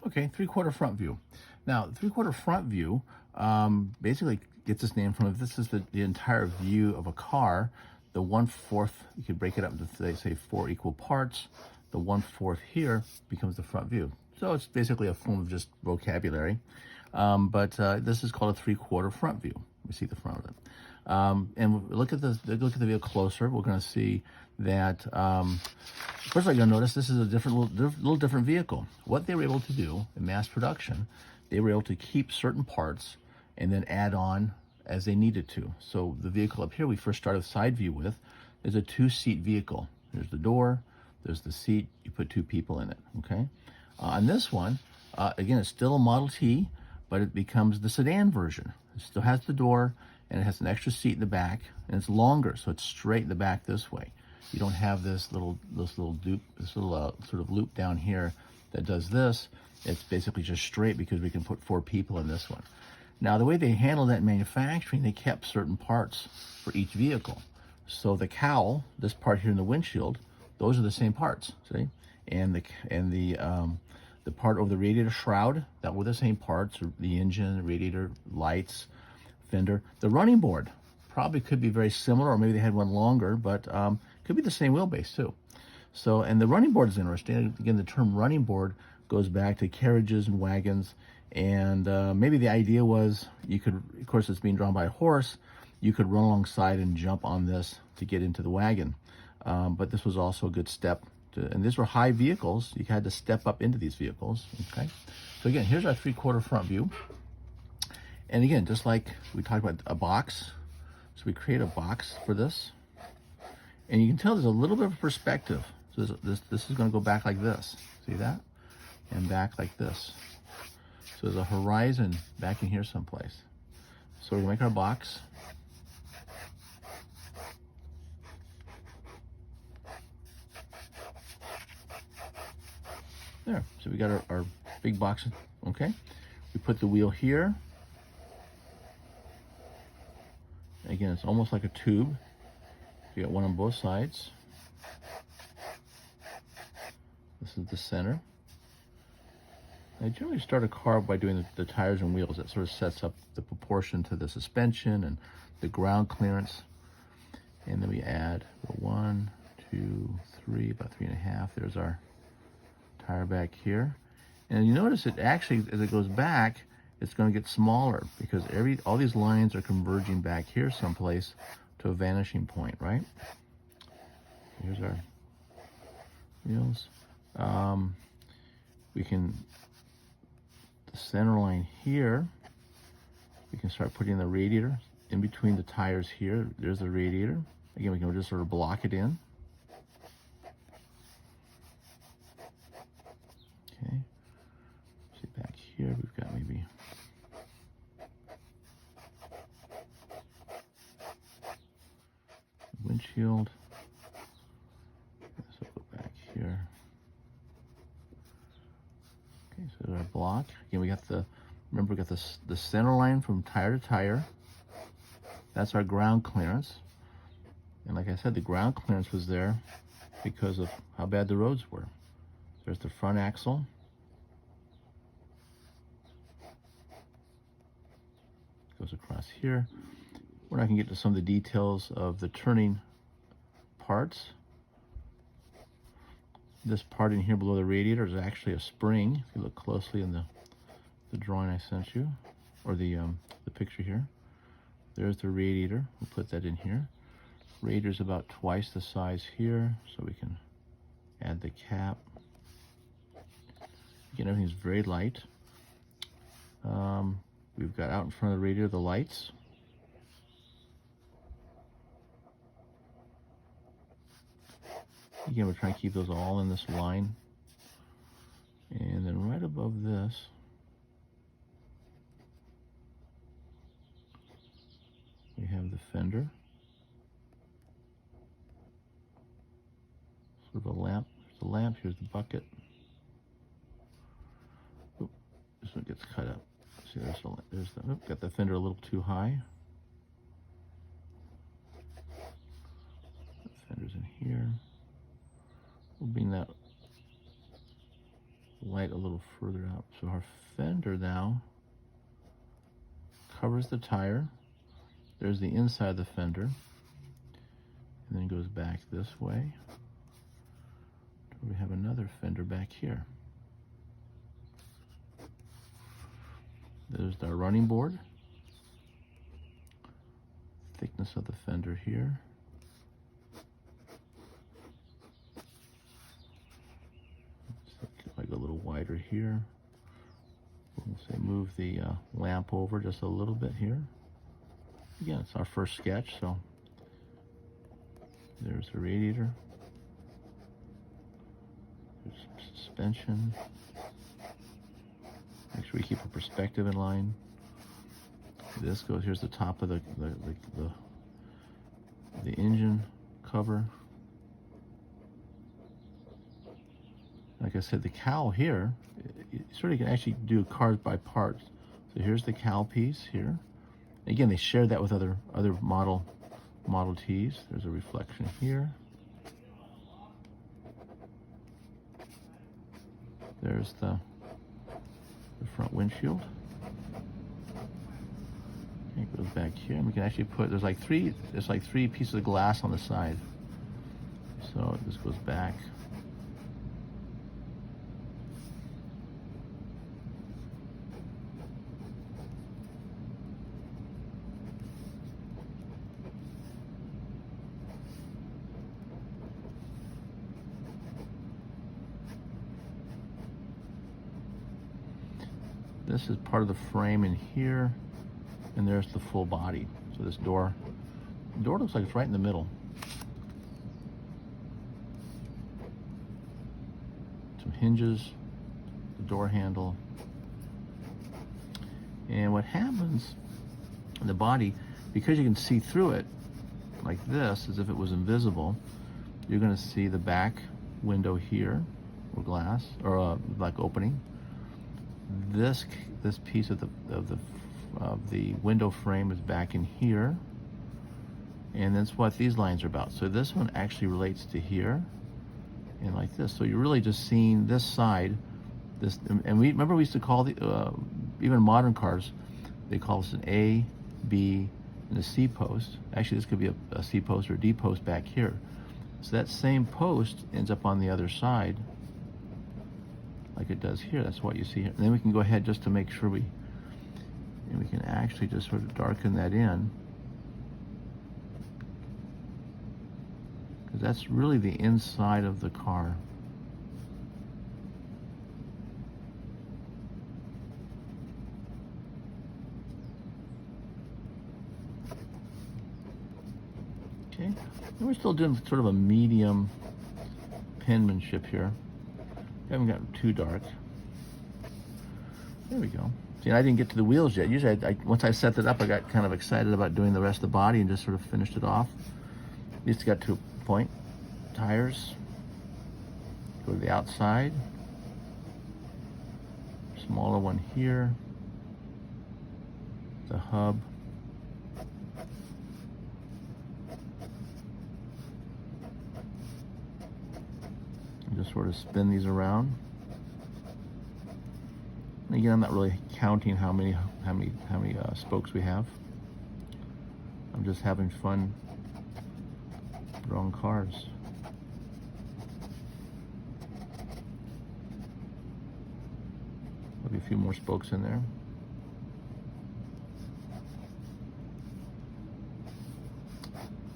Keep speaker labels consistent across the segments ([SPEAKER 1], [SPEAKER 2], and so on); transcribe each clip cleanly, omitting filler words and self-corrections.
[SPEAKER 1] Okay, three-quarter front view. Now, three-quarter front view basically gets its name from, if this is the entire view of a car, the 1/4, you could break it up into, say, four equal parts. The 1/4 here becomes the front view. So it's basically a form of just vocabulary. But this is called a three-quarter front view. We see the front of it. And look at look at the vehicle closer. We're going to see that first of all, you'll notice this is a little different vehicle. What they were able to do in mass production, they were able to keep certain parts and then add on as they needed to. So the vehicle up here we first started side view with is a two-seat vehicle. There's the door, there's the seat. You put two people in it. Okay. On this one, again, it's still a Model T, but it becomes the sedan version. It still has the door and it has an extra seat in the back, and it's longer, so it's straight in the back this way. You don't have this little sort of loop down here that does this. It's basically just straight because we can put four people in this one. Now, the way they handled that in manufacturing, they kept certain parts for each vehicle. So the cowl, this part here in the windshield, those are the same parts, see? And the part over the radiator shroud, that were the same parts, the engine, the radiator, lights, fender. The running board probably could be very similar, or maybe they had one longer, but could be the same wheelbase too. So, and the running board is interesting. Again, the term running board goes back to carriages and wagons, and maybe the idea was you could, of course it's being drawn by a horse, you could run alongside and jump on this to get into the wagon. But this was also a good step and these were high vehicles. You had to step up into these vehicles, okay? So again, here's our three-quarter front view. And again, just like we talked about a box, so we create a box for this. And you can tell there's a little bit of perspective. So this is gonna go back like this, see that? And back like this. So there's a horizon back in here someplace. So we're gonna make our box. There, so we got our big box, okay? We put the wheel here. Again, it's almost like a tube. You got one on both sides. This is the center. I generally start a car by doing the tires and wheels. That sort of sets up the proportion to the suspension and the ground clearance. And then we add 1, 2, 3, about 3.5. There's our tire back here. And you notice it actually, as it goes back, it's going to get smaller because all these lines are converging back here someplace to a vanishing point, right? Here's our wheels. We can, the center line here, we can start putting the radiator in between the tires here. There's the radiator. Again, we can just sort of block it in. Okay. See back here, we've got maybe windshield. So go back here. Okay, so there's our block. Again, we got remember we got the center line from tire to tire. That's our ground clearance. And like I said, the ground clearance was there because of how bad the roads were. There's the front axle. Goes across here. We're not going to get to some of the details of the turning parts. This part in here below the radiator is actually a spring. If you look closely in the drawing I sent you, or the picture here. There's the radiator. We'll put that in here. Radiator's about twice the size here, so we can add the cap. Again, everything's very light. We've got out in front of the radiator the lights. Again, we're trying to keep those all in this line. And then right above this, we have the fender. Sort of a lamp. There's the lamp, here's the bucket. Oop, this one gets cut up. See, got the fender a little too high. The fender's in here. We'll bring that the light a little further out. So our fender now covers the tire. There's the inside of the fender, and then goes back this way. We have another fender back here. There's our running board. Thickness of the fender here. If I go a little wider here, we'll say move the lamp over just a little bit here. Again, it's our first sketch, so there's the radiator. There's suspension. Make sure we keep our perspective in line. This goes, here's the top of the engine cover. Like I said, the cowl here, you sort of can actually do cars by parts. So here's the cowl piece here. Again, they share that with other Model Ts. There's a reflection here. There's the front windshield. It goes back here, and we can actually put, there's like three pieces of glass on the side. So this goes back. This is part of the frame in here, and there's the full body. So this door looks like it's right in the middle. Some hinges, the door handle. And what happens in the body, because you can see through it like this, as if it was invisible, you're gonna see the back window here, or glass, or a black opening. This piece of the window frame is back in here, and that's what these lines are about. So this one actually relates to here, and like this. So you're really just seeing this side, this, and we used to call the even modern cars, they call this an A, B, and a C post. Actually, this could be a C post or a D post back here. So that same post ends up on the other side, like it does here. That's what you see here. And then we can go ahead just to make sure we can actually just sort of darken that in, because that's really the inside of the car. Okay, and we're still doing sort of a medium penmanship here. We haven't gotten too dark. There we go. See, I didn't get to the wheels yet. Usually, once I set it up, I got kind of excited about doing the rest of the body and just sort of finished it off. At least got to a point. Tires. Go to the outside. Smaller one here. The hub. And just sort of spin these around. And again, I'm not really counting how many spokes we have. I'm just having fun drawing cars. Maybe a few more spokes in there.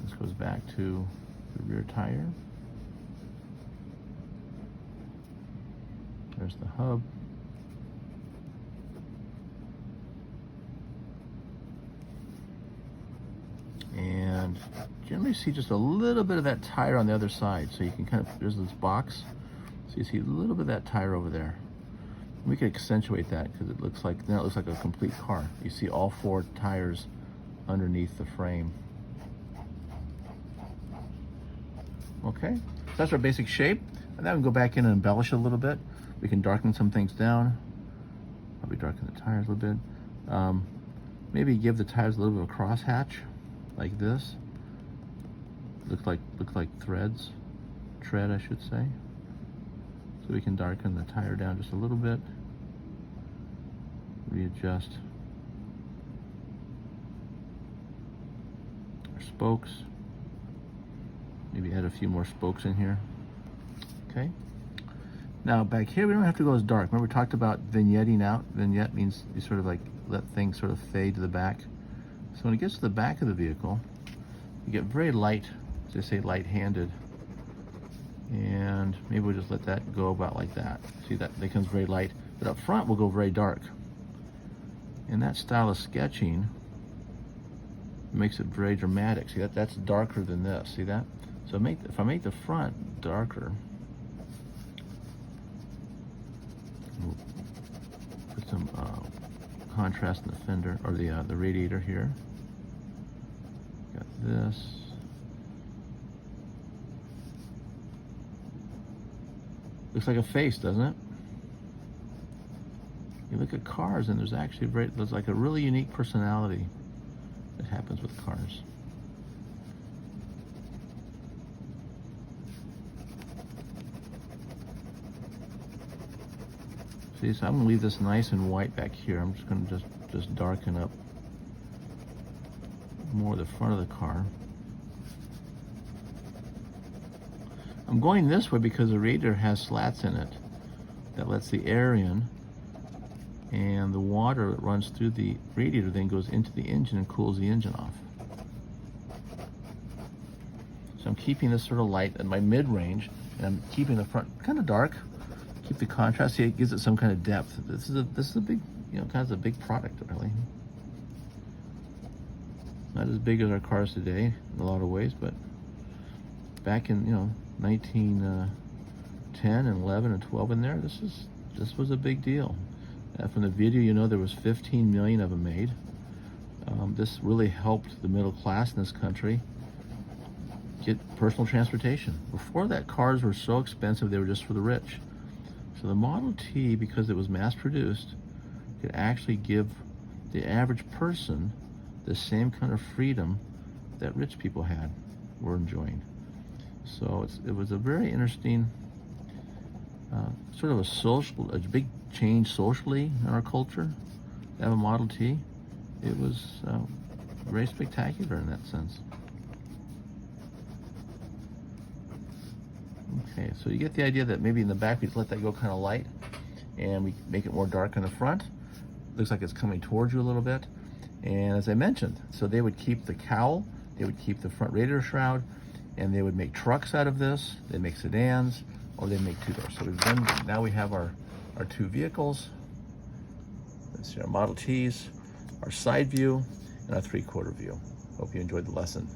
[SPEAKER 1] This goes back to the rear tire. There's the hub. And generally see just a little bit of that tire on the other side. So you can kind of, there's this box. So you see a little bit of that tire over there. We can accentuate that because it looks like, now it looks like a complete car. You see all four tires underneath the frame. Okay, so that's our basic shape. And then we can go back in and embellish it a little bit. We can darken some things down. Probably darken the tires a little bit. Maybe give the tires a little bit of a crosshatch, like this. Look like threads. Tread, I should say. So we can darken the tire down just a little bit, readjust our spokes, maybe add a few more spokes in here. Okay. Now back here, we don't have to go as dark. Remember we talked about vignetting out? Vignette means you sort of like let things sort of fade to the back. So when it gets to the back of the vehicle, you get very light, as they say, light-handed. And maybe we'll just let that go about like that. See, that becomes very light. But up front, we'll go very dark. And that style of sketching makes it very dramatic. See, that's darker than this. See that? So if I make the front darker, we'll put some contrast in the fender, or the radiator here. Got this. Looks like a face, doesn't it? You look at cars and there's like a really unique personality that happens with cars. See, so I'm gonna leave this nice and white back here. I'm just gonna just darken up more the front of the car. I'm going this way because the radiator has slats in it that lets the air in, and the water that runs through the radiator then goes into the engine and cools the engine off. So I'm keeping this sort of light at my mid-range, and I'm keeping the front kind of dark. Keep the contrast. See, it gives it some kind of depth. This is a big, kind of a big product, really. Not as big as our cars today in a lot of ways, but back in 1910 and 11 and 12 in there, this was a big deal. From the video, there was 15 million of them made. This really helped the middle class in this country get personal transportation. Before that, cars were so expensive, they were just for the rich. So the Model T, because it was mass produced, could actually give the average person the same kind of freedom that rich people were enjoying. So it was a very interesting, sort of a big change socially in our culture to have a Model T. It was very spectacular in that sense. Okay, so you get the idea that maybe in the back we just let that go kind of light, and we make it more dark in the front. Looks like it's coming towards you a little bit. And as I mentioned, so they would keep the cowl, they would keep the front radiator shroud, and they would make trucks out of this. They make sedans, or they make two-doors. So now we have our two vehicles. Let's see, our Model Ts, our side view, and our 3/4 view. Hope you enjoyed the lesson.